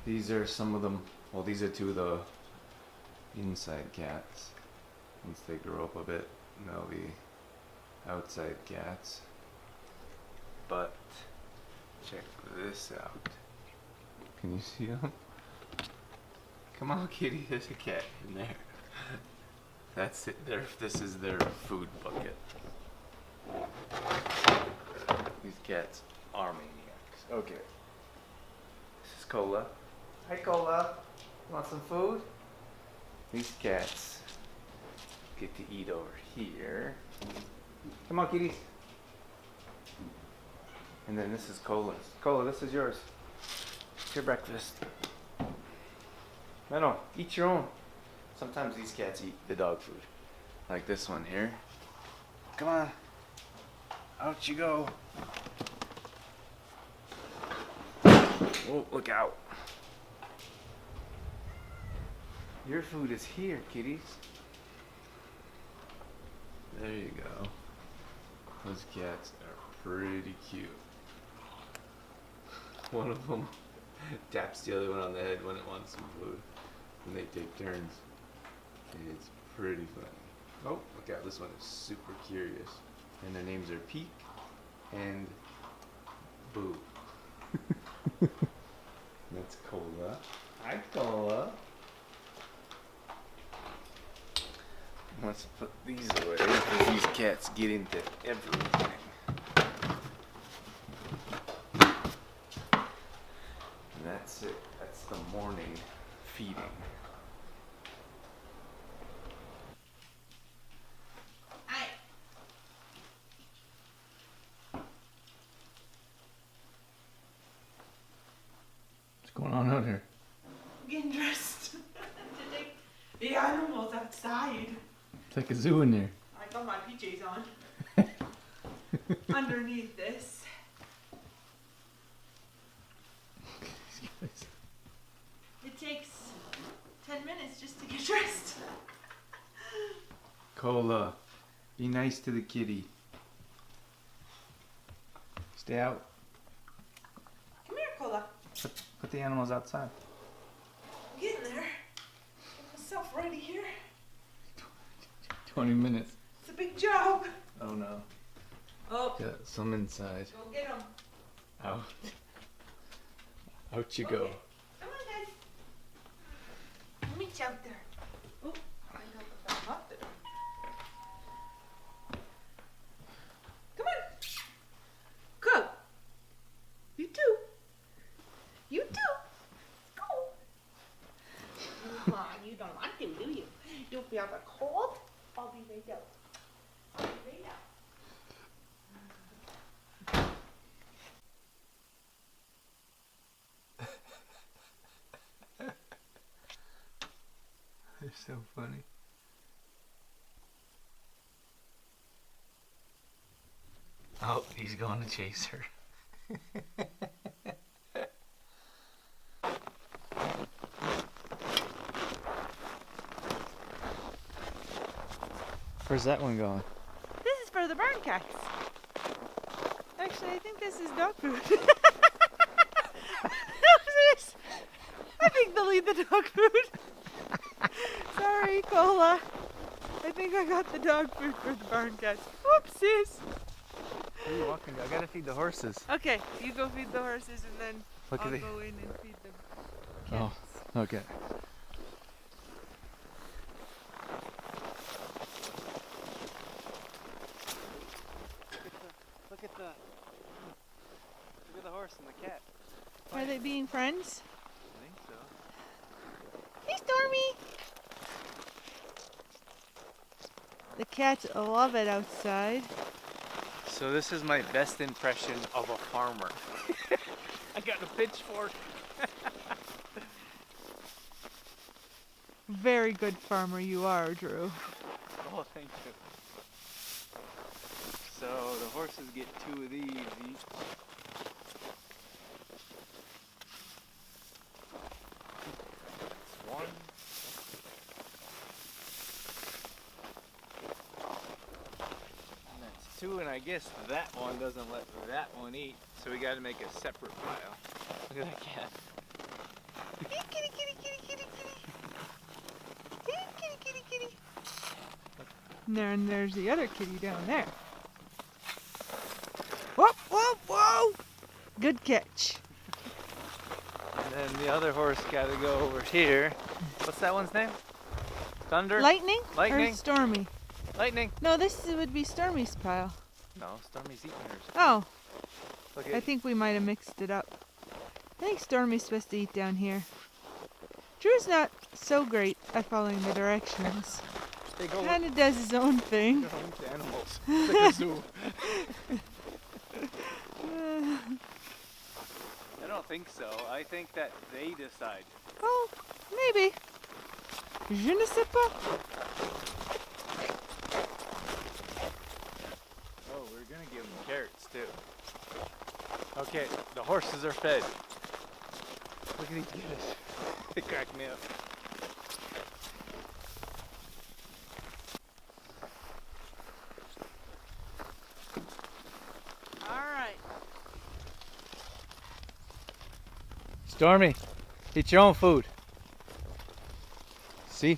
These are some of them. Well, these are two of the inside cats. Once they grow up a bit, they'll be outside cats. But check this out. Can you see them? Come on, kitty. There's a cat in there. That's it. This is their food bucket. These cats are maniacs. Okay. This is Cola. Hi, Cola. Want some food? These cats get to eat over here. Come on, kitties. And then this is Cola's. Cola, this is yours. It's your breakfast. No, eat your own. Sometimes these cats eat the dog food. Like this one here. Come on. Out you go. Oh, look out. Your food is here, kitties. There you go. Those cats are pretty cute. One of them taps the other one on the head when it wants some food. And they take turns. It's pretty funny. Oh, look out, this one is super curious. And their names are Peek and Boo. That's Cola. Hi, Cola. Let's put these away because these cats get into everything. And that's it. That's the morning feeding. Hi. What's going on out here? I'm getting dressed to take the animals outside. It's like a zoo in there. I got my PJs on. Underneath this. It takes 10 minutes just to get dressed. Cola, be nice to the kitty. Stay out. Come here, Cola. Put the animals outside. I'm getting there. Get myself ready here. 20 minutes. It's a big job. Oh no. Oh, Got some inside. go get them. Out. Out you go. Okay. Come on, guys. Let me jump there. Oh, I know that I'm up there. Come on. Go. You too. You too. Go. You don't want to, do you? You'll be on the cold. I'll be right out. I'll be right out. They're so funny. Oh, he's going to chase her. Where's that one going? This is for the barn cats. Actually, I think this is dog food. I think they'll eat the dog food. Sorry, Cola. I think I got the dog food for the barn cats. Whoopsies. Where are you walking to? I gotta feed the horses. Okay, you go feed the horses and then Look I'll at go in and feed the Oh, cats. okay. Look at the horse and the cat. Are they being friends? I think so. Hey, Stormy! The cats love it outside. So this is my best impression of a farmer. I got a pitchfork. Very good farmer you are, Drew. Oh, thank you. So the horses get 2 of these each. That's 1. And that's 2, and I guess that one doesn't let that one eat, so we got to make a separate pile. Look at that cat. Kitty, kitty, kitty, kitty, kitty, kitty. Kitty, kitty, kitty, kitty. And there's the other kitty down there. Whoa, whoa, whoa! Good catch. And then the other horse got to go over here. What's that one's name? Thunder? Lightning? Lightning? Or Stormy? Lightning. No, this would be Stormy's pile. No, Stormy's eating hers. Oh, Look I think we might have mixed it up. I think Stormy's supposed to eat down here. Drew's not so great at following the directions. They go Kind of does his own thing. the animals. It's like a zoo. I don't think so. I think that they decide. Oh, maybe. Je ne sais pas. Oh, we're gonna give them carrots too. Okay, the horses are fed. Look at these guys. They crack me up. All right. Stormy, eat your own food. See?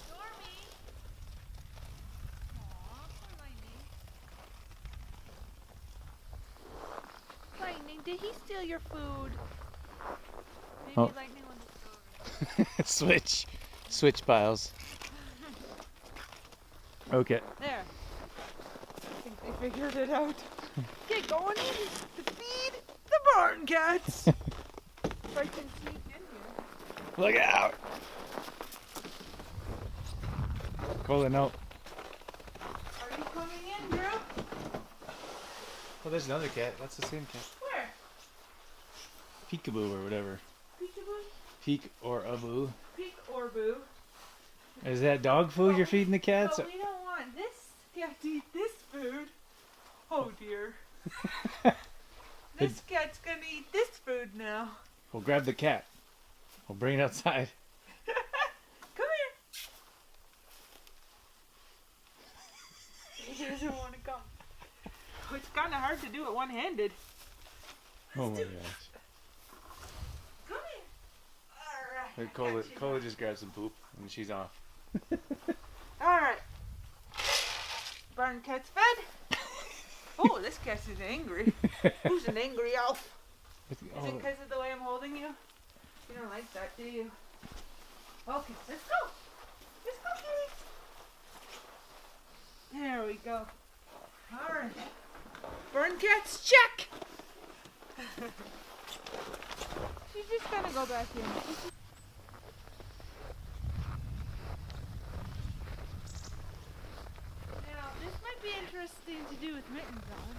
Stormy. Aw, poor Lightning. Lightning, did he steal your food? Maybe Oh. Lightning wants to go. Switch piles. Okay. There. I think they figured it out. Okay, going in to feed the barn cats. If I can sneak in here. Look out! Cola, no. Are you coming in, Drew? Well, there's another cat. That's the same cat. Where? Peekaboo or whatever. Peekaboo? Peek or aboo. Peek or boo? Is that dog food you're feeding the cats? No, we don't want this cat to eat this food. Oh dear. This cat's gonna eat this food now. We'll grab the cat. We'll bring it outside. Come here. He doesn't want to come. Oh, it's kind of hard to do it one-handed. Oh my do gosh. Come here. All right. Cola just grabbed some poop and she's off. All right. Barn cat's fed. Oh, this cat is angry. Who's an angry elf? Is it because of the way I'm holding you? You don't like that, do you? Okay, let's go. Let's go, kitty. There we go. All right. Burn cats, check. She's just gonna go back in. Now, this might be interesting to do with mittens on.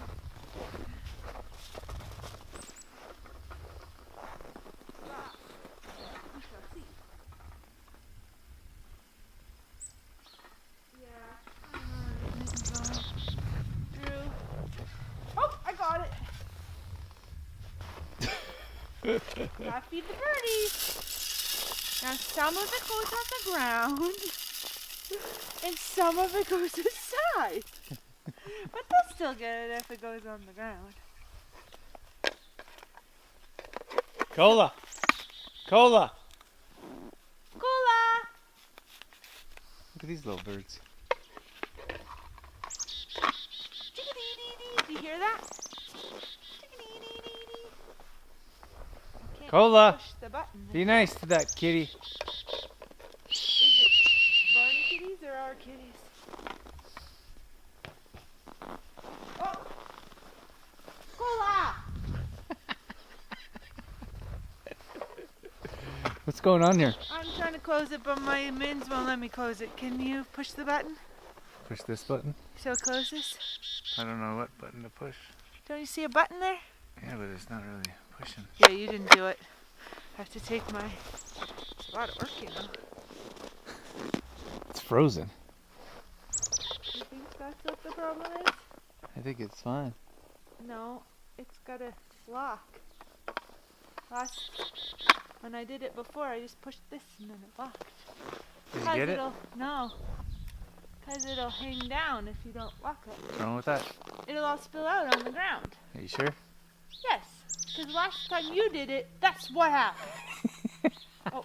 We shall see. Yeah, I don't know where this mittens on. Drew. Oh, I got it. Gotta feed the birdies. Now some of it goes on the ground, and some of it goes inside. But they'll still get it if it goes on the ground. Cola! Cola! Cola! Look at these little birds. Chickadee-dee-dee. Do you hear that? Chickadee-dee-dee-dee. I can't Cola! push the button. Be nice to that kitty. Is it barn kitties or our kitties? Oh! Cola! What's going on here? I'm trying to close it, but my mins won't let me close it. Can you push the button Push this button? so it closes? I don't know what button to push. Don't you see a button there? Yeah, but it's not really pushing. Yeah, you didn't do it. I have to take my... It's a lot of work, you know. It's frozen. You think that's what the problem is? I think it's fine. No, it's got a lock. When I did it before, I just pushed this and then it locked. Did you get it? No. Because it'll hang down if you don't lock it. What's wrong with that? It'll all spill out on the ground. Are you sure? Yes. Because last time you did it, that's what happened. Oh,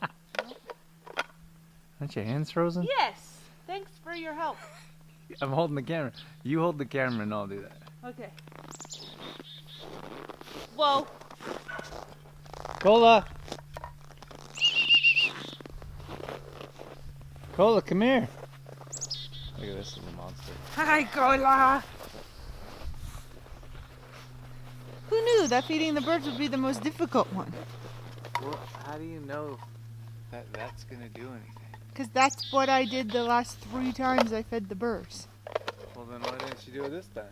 Aren't your hands frozen? yes. Thanks for your help. I'm holding the camera. You hold the camera and I'll do that. Okay. Whoa. Cola! Cola, come here. Look at this little monster. Hi, Cola. Who knew that feeding the birds would be the most difficult one? Well, how do you know that that's gonna do anything? Because that's what I did the last 3 times I fed the birds. Well, then why didn't you do it this time?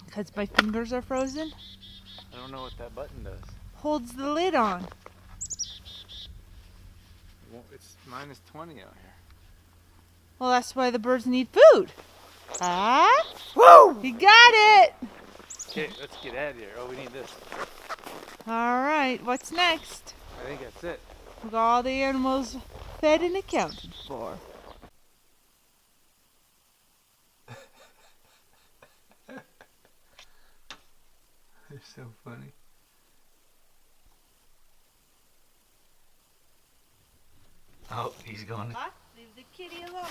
Because my fingers are frozen. I don't know what that button does. Holds the lid on. Well, it's minus 20 out here. Well, that's why the birds need food. Ah? Woo! You got it! Okay, let's get out of here. Oh, we need this. All right, what's next? I think that's it. We got all the animals fed and accounted for. They're so funny. Oh, he's going. Leave the kitty alone.